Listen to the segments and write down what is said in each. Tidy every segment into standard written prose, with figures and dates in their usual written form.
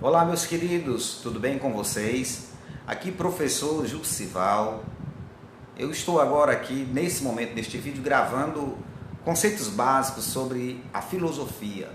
Olá, meus queridos, tudo bem com vocês? Aqui, professor Jussival. Eu estou agora aqui, nesse momento, neste vídeo, gravando conceitos básicos sobre a filosofia.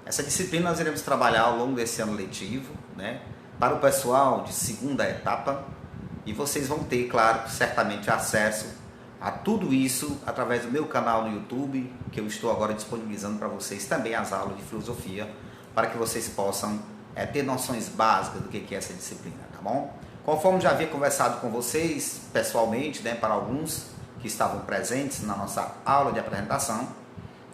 Essa disciplina nós iremos trabalhar ao longo desse ano letivo, né? Para o pessoal de segunda etapa, e vocês vão ter, claro, certamente acesso a tudo isso através do meu canal no YouTube, que eu estou agora disponibilizando para vocês também as aulas de filosofia, para que vocês possam ter noções básicas do que é essa disciplina, tá bom? Conforme já havia conversado com vocês pessoalmente, né, para alguns que estavam presentes na nossa aula de apresentação,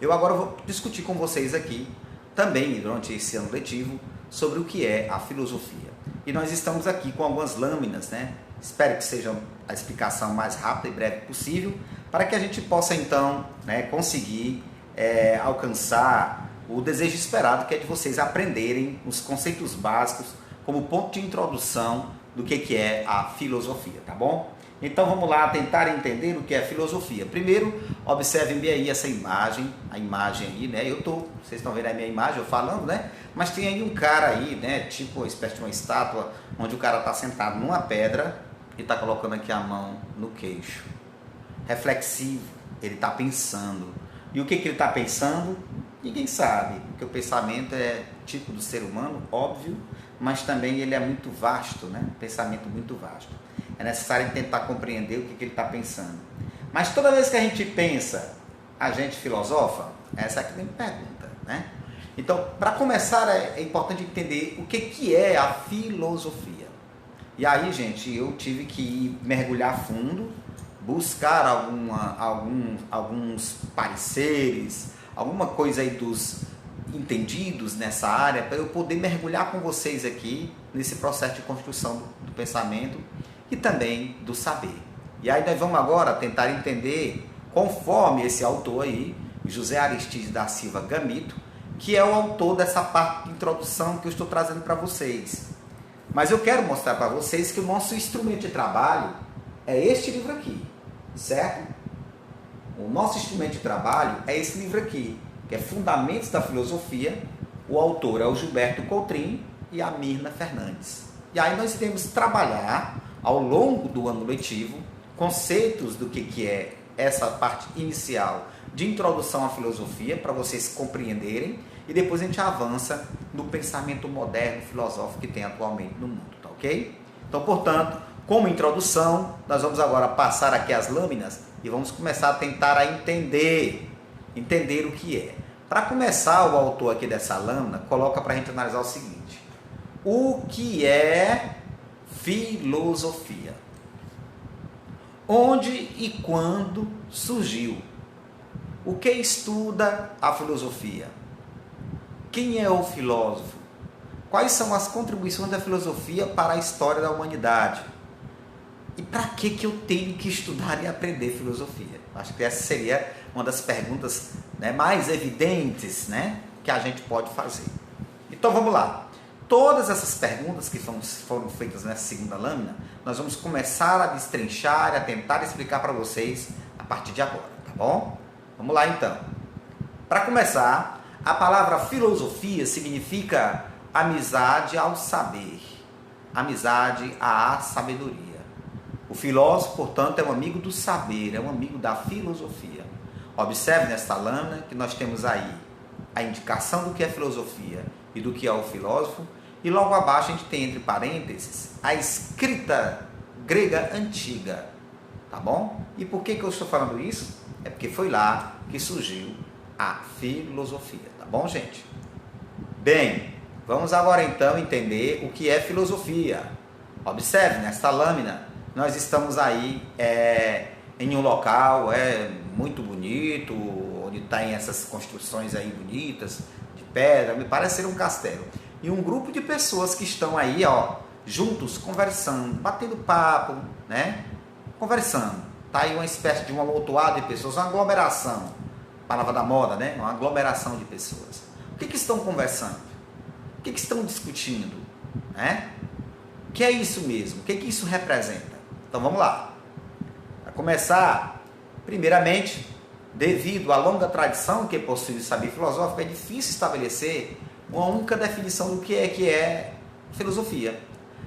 eu agora vou discutir com vocês aqui, também durante esse ano letivo, sobre o que é a filosofia. E nós estamos aqui com algumas lâminas, né? Espero que seja a explicação mais rápida e breve possível, para que a gente possa então, né, conseguir alcançar o desejo esperado, que é de vocês aprenderem os conceitos básicos como ponto de introdução do que é a filosofia, tá bom? Então vamos lá tentar entender o que é filosofia. Primeiro, observem bem aí essa imagem, a imagem aí, né? Vocês estão vendo a minha imagem, eu falando, né? Mas tem aí um cara aí, né? Tipo uma espécie de uma estátua, onde o cara está sentado numa pedra e está colocando aqui a mão no queixo. Reflexivo, ele está pensando. E o que ele está pensando? Ninguém sabe, porque o pensamento é tipo do ser humano, óbvio, mas também ele é muito vasto, né? Um pensamento muito vasto. É necessário tentar compreender o que ele está pensando. Mas toda vez que a gente pensa, a gente filosofa? Essa é a grande pergunta, né? Então, para começar, é importante entender o que é a filosofia. E aí, gente, eu tive que ir mergulhar fundo, buscar alguns pareceres, alguma coisa aí dos entendidos nessa área, para eu poder mergulhar com vocês aqui nesse processo de construção do pensamento e também do saber. E aí nós vamos agora tentar entender, conforme esse autor aí, José Aristides da Silva Gamito, que é o autor dessa parte de introdução que eu estou trazendo para vocês. Mas eu quero mostrar para vocês que o nosso instrumento de trabalho é este livro aqui, certo? O nosso instrumento de trabalho é esse livro aqui, que é Fundamentos da Filosofia. O autor é o Gilberto Coutrin e a Mirna Fernandes. E aí nós iremos trabalhar, ao longo do ano letivo, conceitos do que é essa parte inicial de introdução à filosofia, para vocês compreenderem, e depois a gente avança no pensamento moderno filosófico que tem atualmente no mundo, tá ok? Então, portanto, como introdução, nós vamos agora passar aqui as lâminas e vamos começar a tentar entender o que é. Para começar, o autor aqui dessa lâmina coloca para a gente analisar o seguinte: o que é filosofia? Onde e quando surgiu? O que estuda a filosofia? Quem é o filósofo? Quais são as contribuições da filosofia para a história da humanidade? E para que eu tenho que estudar e aprender filosofia? Acho que essa seria uma das perguntas, né, mais evidentes, né, que a gente pode fazer. Então vamos lá. Todas essas perguntas que foram feitas nessa segunda lâmina, nós vamos começar a destrinchar e a tentar explicar para vocês a partir de agora, tá bom? Vamos lá então. Para começar, a palavra filosofia significa amizade ao saber, amizade à sabedoria. O filósofo, portanto, é um amigo do saber, é um amigo da filosofia. Observe nesta lâmina que nós temos aí a indicação do que é filosofia e do que é o filósofo, e logo abaixo a gente tem entre parênteses a escrita grega antiga, tá bom? E por que eu estou falando isso? É porque foi lá que surgiu a filosofia, tá bom, gente? Bem, vamos agora então entender o que é filosofia. Observe nesta lâmina, nós estamos aí em um local muito bonito, onde tem essas construções aí bonitas, de pedra, me parece ser um castelo. E um grupo de pessoas que estão aí, ó, juntos, conversando, batendo papo, né? Conversando. Tá aí uma espécie de um amontoado de pessoas, uma aglomeração. Palavra da moda, né? Uma aglomeração de pessoas. O que estão conversando? O que estão discutindo? Né? O que é isso mesmo? O que isso representa? Então vamos lá. Para começar, primeiramente, devido à longa tradição que possui o saber filosófico, é difícil estabelecer uma única definição do que é filosofia.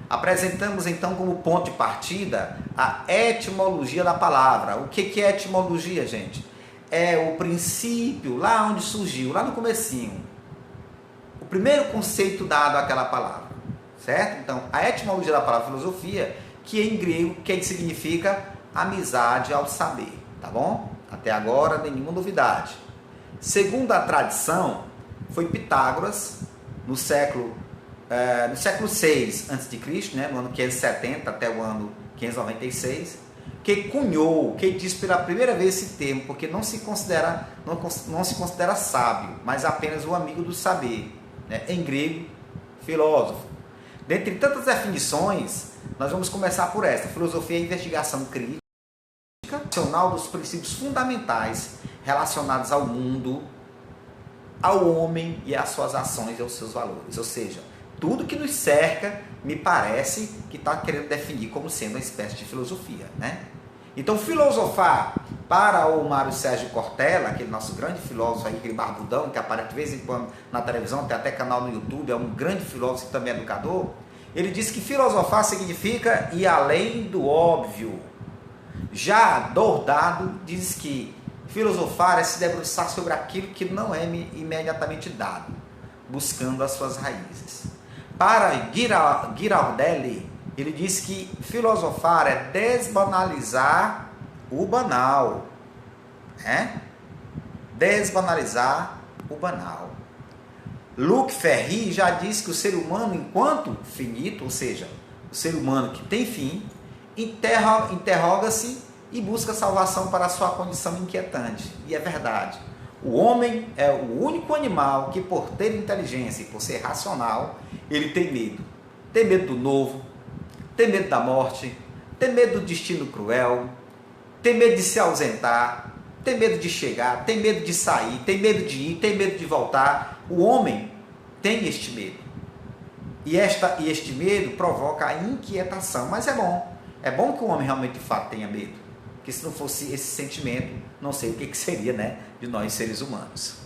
Apresentamos então como ponto de partida a etimologia da palavra. O que é etimologia, gente? É o princípio, lá onde surgiu, lá no comecinho. O primeiro conceito dado àquela palavra, certo? Então, a etimologia da palavra filosofia, que em grego, que significa amizade ao saber, tá bom? Até agora, nenhuma novidade. Segundo a tradição, foi Pitágoras, no século 6 a.C., né, no ano 570 até o ano 596, que cunhou, que disse pela primeira vez esse termo, porque não se considera sábio, mas apenas o amigo do saber, né, em grego, filósofo. Dentre tantas definições, nós vamos começar por esta: filosofia é a investigação crítica racional dos princípios fundamentais relacionados ao mundo, ao homem e às suas ações e aos seus valores. Ou seja, tudo que nos cerca me parece que está querendo definir como sendo uma espécie de filosofia, né? Então, filosofar para o Mário Sérgio Cortella, aquele nosso grande filósofo aí, aquele barbudão que aparece de vez em quando na televisão, tem até canal no YouTube, é um grande filósofo e também educador. Ele diz que filosofar significa ir além do óbvio. Já Dornado diz que filosofar é se debruçar sobre aquilo que não é imediatamente dado, buscando as suas raízes. Para Girardelli, ele diz que filosofar é desbanalizar o banal. Desbanalizar o banal. Luc Ferry já diz que o ser humano, enquanto finito, ou seja, o ser humano que tem fim, interroga-se e busca salvação para a sua condição inquietante. E é verdade. O homem é o único animal que, por ter inteligência e por ser racional, ele tem medo. Tem medo do novo, tem medo da morte, tem medo do destino cruel, tem medo de se ausentar, tem medo de chegar, tem medo de sair, tem medo de ir, tem medo de voltar. O homem tem este medo. E este medo provoca a inquietação. Mas é bom. É bom que o homem realmente, de fato, tenha medo. Porque se não fosse esse sentimento, não sei o que seria, né, de nós seres humanos.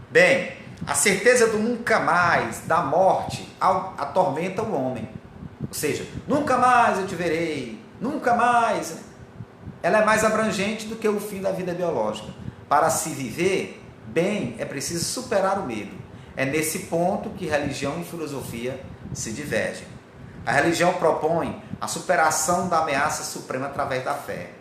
Bem, a certeza do nunca mais, da morte, atormenta o homem. Ou seja, nunca mais eu te verei, nunca mais. Ela é mais abrangente do que o fim da vida biológica. Para se viver bem, é preciso superar o medo. É nesse ponto que religião e filosofia se divergem. A religião propõe a superação da ameaça suprema através da fé.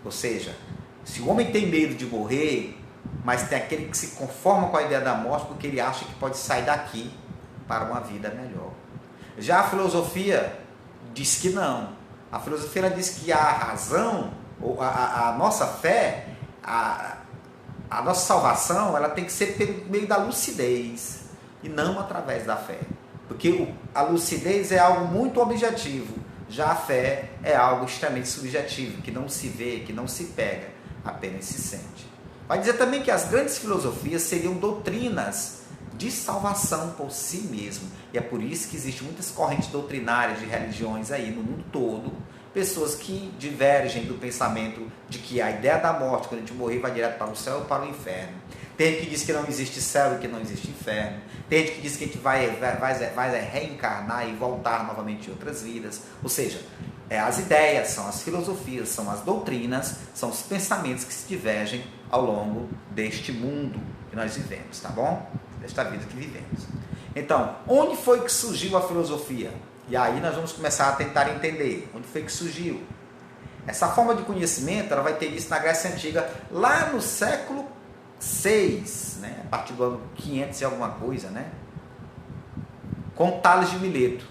Ou seja, se o homem tem medo de morrer, mas tem aquele que se conforma com a ideia da morte porque ele acha que pode sair daqui para uma vida melhor. Já a filosofia diz que não. A filosofia ela diz que a razão, ou a nossa fé, a nossa salvação, ela tem que ser pelo meio da lucidez e não através da fé. Porque a lucidez é algo muito objetivo, já a fé é algo extremamente subjetivo, que não se vê, que não se pega, apenas se sente. Vai dizer também que as grandes filosofias seriam doutrinas de salvação por si mesmo. E é por isso que existem muitas correntes doutrinárias de religiões aí no mundo todo, pessoas que divergem do pensamento de que a ideia da morte, quando a gente morrer, vai direto para o céu ou para o inferno. Tem gente que diz que não existe céu e que não existe inferno. Tem gente que diz que a gente vai reencarnar e voltar novamente em outras vidas. Ou seja, as ideias, são as filosofias, são as doutrinas, são os pensamentos que se divergem ao longo deste mundo que nós vivemos, tá bom? Desta vida que vivemos. Então, onde foi que surgiu a filosofia? E aí nós vamos começar a tentar entender onde foi que surgiu. Essa forma de conhecimento, ela vai ter início na Grécia Antiga, lá no século 6, né? A partir do ano 500 e alguma coisa, né? Com Tales de Mileto,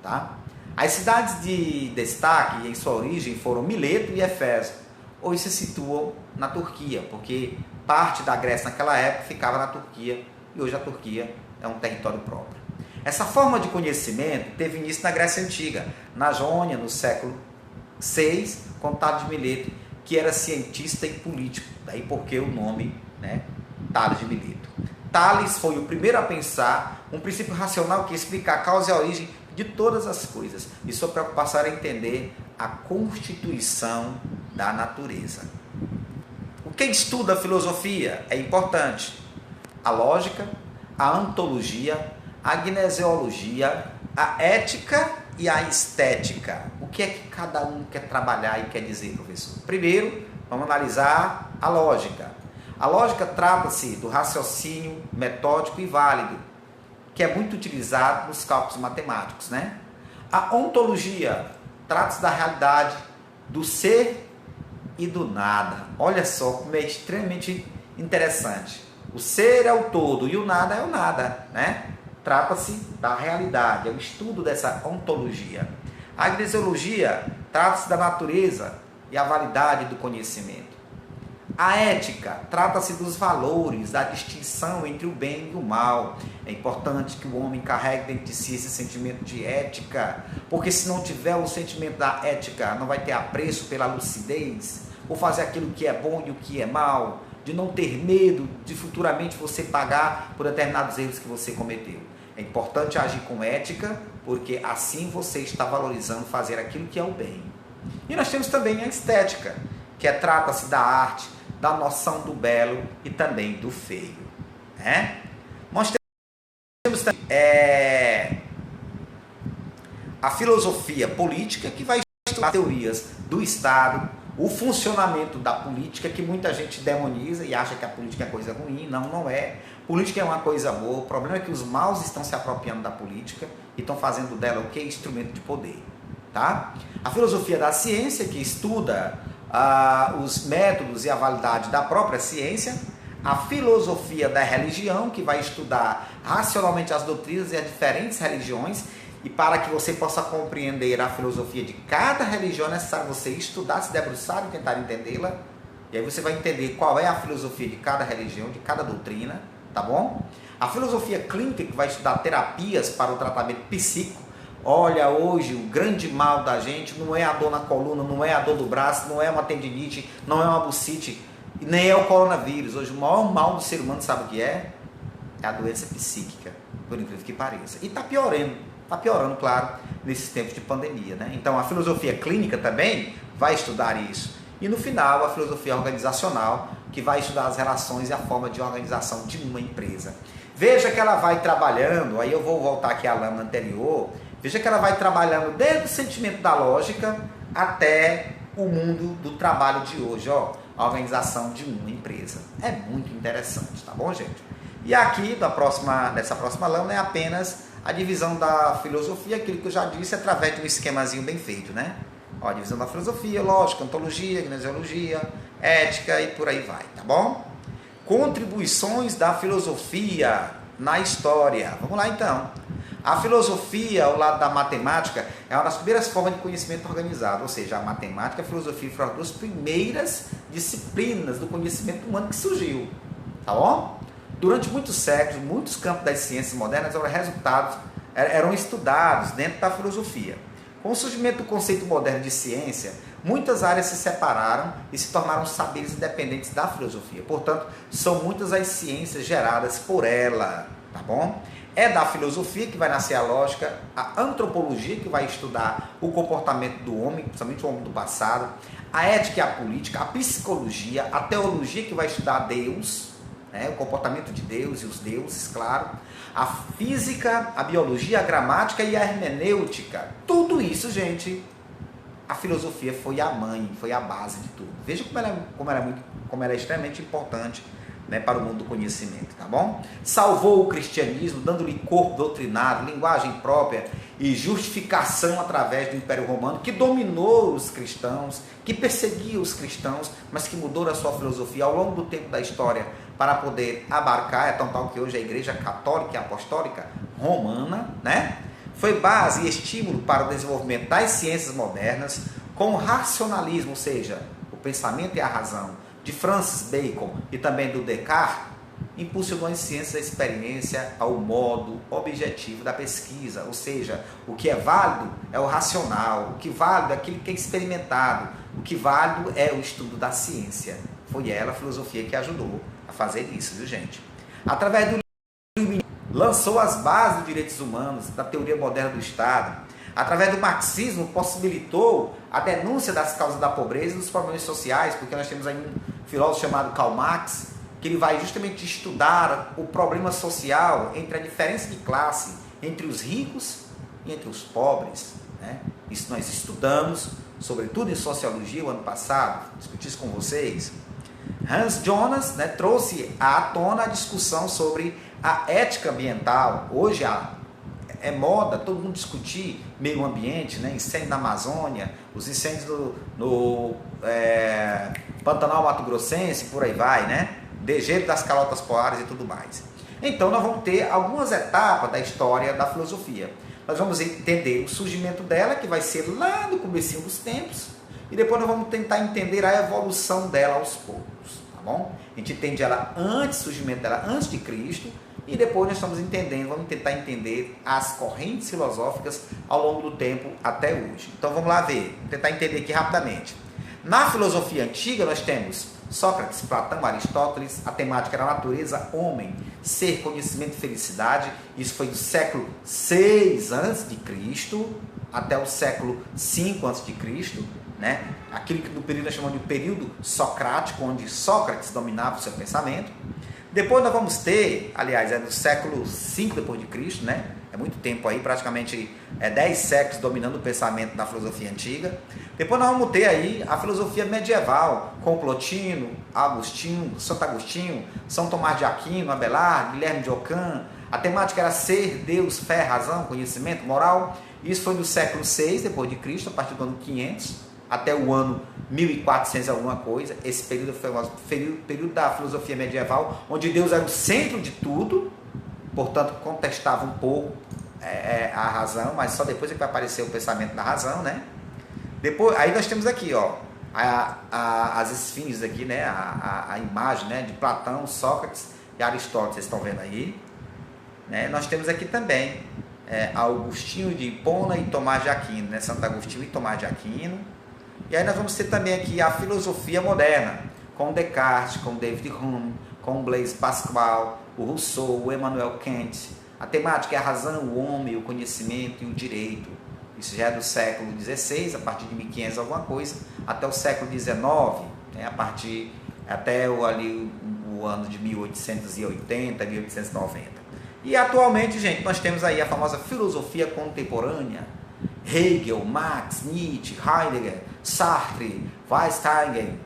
tá? As cidades de destaque em sua origem foram Mileto e Éfeso. Hoje se situam na Turquia, porque parte da Grécia naquela época ficava na Turquia e hoje a Turquia é um território próprio. Essa forma de conhecimento teve início na Grécia Antiga, na Jônia, no século 6, com Tales de Mileto, que era cientista e político, daí porque o nome, né, Tales de Mileto. Tales foi o primeiro a pensar um princípio racional que explica a causa e a origem de todas as coisas, e sua preocupação era entender a constituição da natureza. O que estuda a filosofia é importante: a lógica, a ontologia, a gnesiologia, a ética e a estética. O que é que cada um quer trabalhar e quer dizer, professor? Primeiro, vamos analisar a lógica. A lógica trata-se do raciocínio metódico e válido, que é muito utilizado nos cálculos matemáticos, né? A ontologia trata-se da realidade do ser e do nada. Olha só como é extremamente interessante. O ser é o todo e o nada é o nada, né? Trata-se da realidade, é o estudo dessa ontologia. A gnesiologia trata-se da natureza e a validade do conhecimento. A ética trata-se dos valores, da distinção entre o bem e o mal. É importante que o homem carregue dentro de si esse sentimento de ética, porque se não tiver o sentimento da ética, não vai ter apreço pela lucidez, ou fazer aquilo que é bom e o que é mal, de não ter medo de futuramente você pagar por determinados erros que você cometeu. É importante agir com ética, porque assim você está valorizando fazer aquilo que é o bem. E nós temos também a estética, que trata-se da arte, da noção do belo e também do feio, né? Nós temos também a filosofia política, que vai estudar teorias do Estado, o funcionamento da política, que muita gente demoniza e acha que a política é coisa ruim. Não, não é. Política é uma coisa boa. O problema é que os maus estão se apropriando da política e estão fazendo dela o que? Instrumento de poder, tá? A filosofia da ciência, que estuda os métodos e a validade da própria ciência. A filosofia da religião, que vai estudar racionalmente as doutrinas e as diferentes religiões, e para que você possa compreender a filosofia de cada religião é necessário você estudar, se debruçar e tentar entendê-la, e aí você vai entender qual é a filosofia de cada religião, de cada doutrina, tá bom? A filosofia clínica, que vai estudar terapias para o tratamento psíquico. Olha, hoje o grande mal da gente não é a dor na coluna, não é a dor do braço, não é uma tendinite, não é uma bucite, nem é o coronavírus. Hoje o maior mal do ser humano, sabe o que é? É a doença psíquica, por incrível que pareça. E está piorando, claro, nesses tempos de pandemia, né? Então a filosofia clínica também vai estudar isso. E no final, a filosofia organizacional, que vai estudar as relações e a forma de organização de uma empresa. Veja que ela vai trabalhando, aí eu vou voltar aqui à lâmina anterior. Veja que ela vai trabalhando desde o sentimento da lógica até o mundo do trabalho de hoje, ó, a organização de uma empresa. É muito interessante, tá bom, gente? E aqui, nessa próxima lâmina, é apenas a divisão da filosofia, aquilo que eu já disse, através de um esquemazinho bem feito, né? Ó, a divisão da filosofia, lógica, ontologia, gnesiologia, ética e por aí vai, tá bom? Contribuições da filosofia na história. Vamos lá, então. A filosofia, ao lado da matemática, é uma das primeiras formas de conhecimento organizado, ou seja, a matemática e a filosofia foram as duas primeiras disciplinas do conhecimento humano que surgiu, tá bom? Durante muitos séculos, muitos campos das ciências modernas eram estudados dentro da filosofia. Com o surgimento do conceito moderno de ciência, muitas áreas se separaram e se tornaram saberes independentes da filosofia. Portanto, são muitas as ciências geradas por ela, tá bom? É da filosofia que vai nascer a lógica, a antropologia, que vai estudar o comportamento do homem, principalmente o homem do passado, a ética e a política, a psicologia, a teologia, que vai estudar Deus, né, o comportamento de Deus e os deuses, claro, a física, a biologia, a gramática e a hermenêutica. Tudo isso, a filosofia foi a mãe, foi a base de tudo. Veja como ela é extremamente importante, né, para o mundo do conhecimento, tá bom? Salvou o cristianismo, dando-lhe corpo doutrinário, linguagem própria e justificação através do Império Romano, que dominou os cristãos, que perseguia os cristãos, mas que mudou a sua filosofia ao longo do tempo da história para poder abarcar, é tão tal que hoje a Igreja Católica e Apostólica Romana, né, foi base e estímulo para o desenvolvimento das ciências modernas, com o racionalismo, ou seja, o pensamento e a razão, de Francis Bacon e também do Descartes, impulsionou as ciências da experiência ao modo objetivo da pesquisa, ou seja, o que é válido é o racional, o que é válido é aquilo que é experimentado, o que é válido é o estudo da ciência. Foi ela, a filosofia, que ajudou a fazer isso, viu, gente? Através do lançou as bases dos direitos humanos, da teoria moderna do Estado. Através do marxismo, possibilitou a denúncia das causas da pobreza e dos problemas sociais, porque nós temos aí um filósofo chamado Karl Marx, que ele vai justamente estudar o problema social entre a diferença de classe entre os ricos e entre os pobres, né? Isso nós estudamos, sobretudo em sociologia, o ano passado, discuti isso com vocês. Hans Jonas, né, trouxe à tona a discussão sobre a ética ambiental. Hoje é moda todo mundo discutir meio ambiente, né? Incêndio na Amazônia, os incêndios no Pantanal Mato Grossense, por aí vai, né? Degelo das calotas polares e tudo mais. Então nós vamos ter algumas etapas da história da filosofia. Nós vamos entender o surgimento dela, que vai ser lá no comecinho dos tempos, e depois nós vamos tentar entender a evolução dela aos poucos, tá bom? A gente entende ela antes, o surgimento dela antes de Cristo, e depois nós estamos entendendo, vamos tentar entender as correntes filosóficas ao longo do tempo até hoje. Então vamos lá ver, vamos tentar entender aqui rapidamente. Na filosofia antiga nós temos Sócrates, Platão, Aristóteles, a temática era natureza, homem, ser, conhecimento e felicidade. Isso foi do século 6 a.C. até o século 5 a.C., né? Aquilo que no período nós chamamos de período socrático, onde Sócrates dominava o seu pensamento. Depois nós vamos ter, aliás, é do século 5 depois de Cristo, né? É muito tempo aí, praticamente 10 séculos dominando o pensamento na filosofia antiga. Depois nós vamos ter aí a filosofia medieval, com Plotino, Agostinho, Santo Agostinho, São Tomás de Aquino, Abelardo, Guilherme de Ockham. A temática era ser, Deus, fé, razão, conhecimento, moral. Isso foi do século 6 depois de Cristo, a partir do ano 500 até o ano 1400 alguma coisa. Esse período foi o período da filosofia medieval, onde Deus era o centro de tudo, portanto contestava um pouco a razão, mas só depois é que vai aparecer o pensamento da razão, né? Depois, aí nós temos aqui, ó, as esfinges aqui, né? A imagem, né, de Platão, Sócrates e Aristóteles, vocês estão vendo aí, né? Nós temos aqui também Augustinho de Hipona e Tomás de Aquino, né? Santo Agostinho e Tomás de Aquino. E aí nós vamos ter também aqui a filosofia moderna, com Descartes, com David Hume, com Blaise Pascal, o Rousseau, o Emmanuel Kant. A temática é a razão, o homem, o conhecimento e o direito. Isso já é do século XVI, a partir de 1500 alguma coisa, até o século XIX, né, até o ano de 1880, 1890. E atualmente, gente, nós temos aí a famosa filosofia contemporânea, Hegel, Marx, Nietzsche, Heidegger, Sartre, Wittgenstein,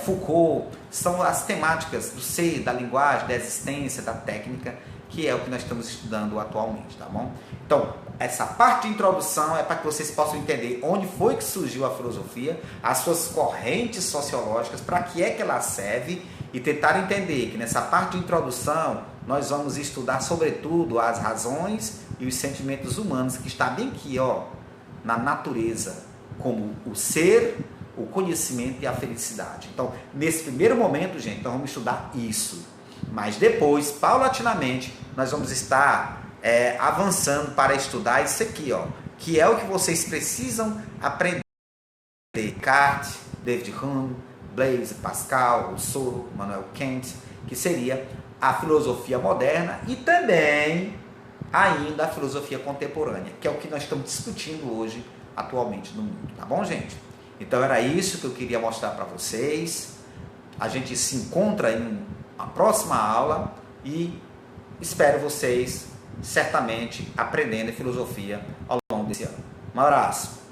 Foucault. São as temáticas do ser, da linguagem, da existência, da técnica, que é o que nós estamos estudando atualmente, tá bom? Então, essa parte de introdução é para que vocês possam entender onde foi que surgiu a filosofia, as suas correntes sociológicas, para que é que ela serve, e tentar entender que nessa parte de introdução nós vamos estudar sobretudo as razões e os sentimentos humanos, que está bem aqui, ó, na natureza, como o ser, o conhecimento e a felicidade. Então, nesse primeiro momento, gente, nós vamos estudar isso. Mas depois, paulatinamente, nós vamos estar avançando para estudar isso aqui, ó, que é o que vocês precisam aprender. Descartes, David Hume, Blaise Pascal, Rousseau, Emmanuel Kant, que seria a filosofia moderna e também ainda a filosofia contemporânea, que é o que nós estamos discutindo hoje, atualmente no mundo, tá bom, gente? Então era isso que eu queria mostrar para vocês. A gente se encontra em uma próxima aula e espero vocês certamente aprendendo filosofia ao longo desse ano. Um abraço!